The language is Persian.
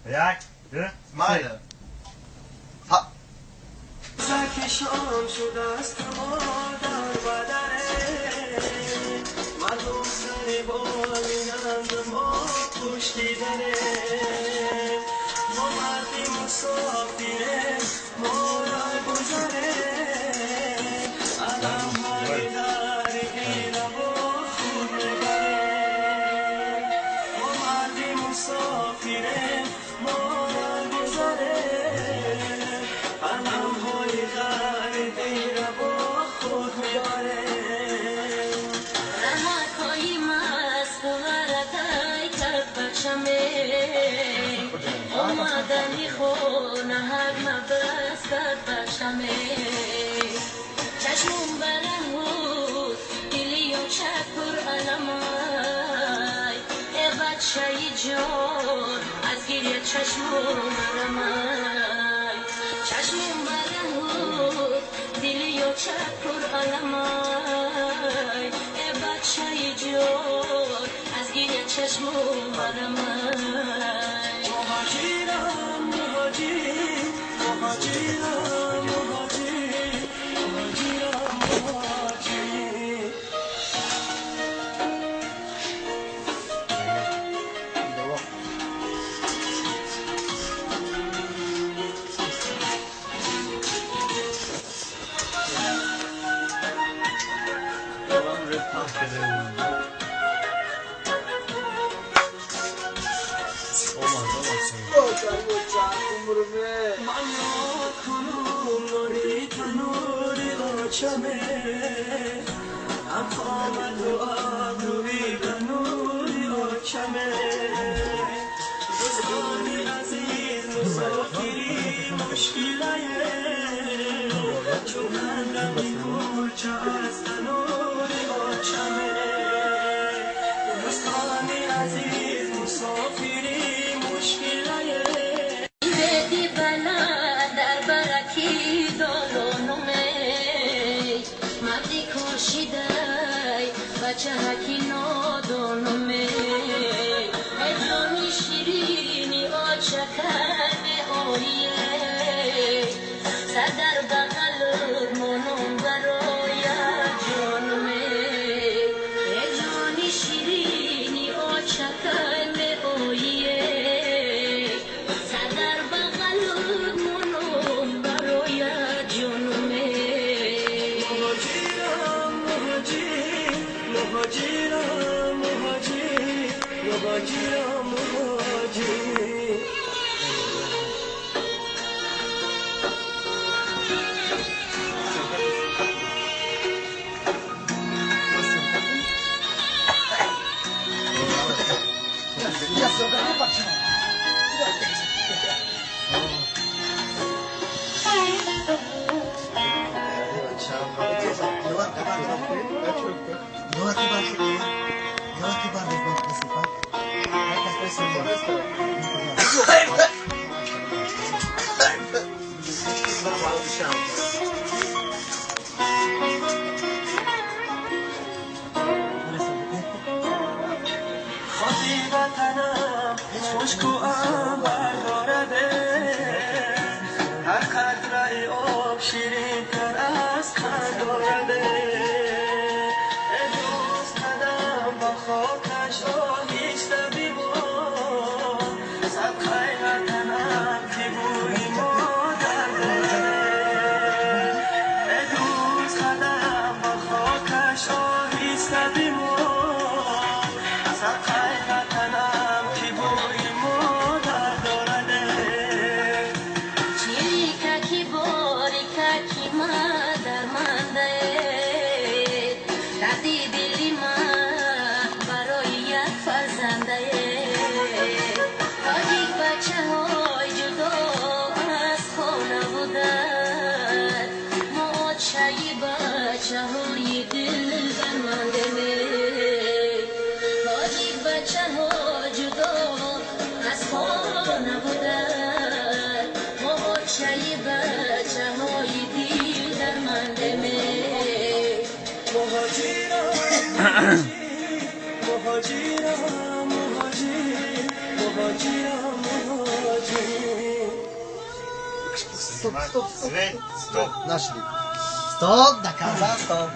یک دو ماله ها زکشان شده است ما در بدره مردم سر بالینند ما پشتی دره ما مردی مسافره ما را گذره علم های در ایره و خود نبره ما مردی مسافره ما را گذره علم های در ایره و خود میبره رحمت های مست و ورقای کرد بچمه اومدنی خونه هر مبست کرد بچمه چشمون برهود دلی و چکر علمای ای بچه جان از گریه چشمون مرمای چشمون برهود دلی و چکر علمای ای بچه جان از گریه چشمون مرمای مهاجرم مهاجر مهاجرم مهاجر مهاجرم مهاجر من یاد کنم نوری تنوری آچمه افامد و آبروی بنوری آچمه دوستانی عزیز مسافری مشکله چون هندمی کوچه از تنوری آچمه دوستانی عزیز مسافری مشکله بدی بلا در برکی دولونومه مردی کشیدای بچه هکی نادونومه ادرانی شیرینی آچکن اویه سر در بغل منون برای جانومه ادرانی شیرینی آچکن اویه مهاجرم مهاجر مهاجرم مهاجر خاطی وطنم مشک و عنبر دارده هر قطره آب شیرین تر از خند دارده ای دوست قدم با خاکش آهیسته بیبار صدقه وطنم که بوی مادر دارده ای دوست قدم با خاکش آهیسته بیبار صدقه وطنم که بوی مادر دارده چیککی باریککی مادر منده دردی دلی من برای یک فرزنده تاجیک بچه های جدا از خانه بودن ماچه بچه های دل درمانده تاجیک بچه ها جدا از خانه بودن ماچه بچه های دل درمانده مهاجرم مهاجر مهاجرم Sve, stop. Našli. Stop, da kaza, stop.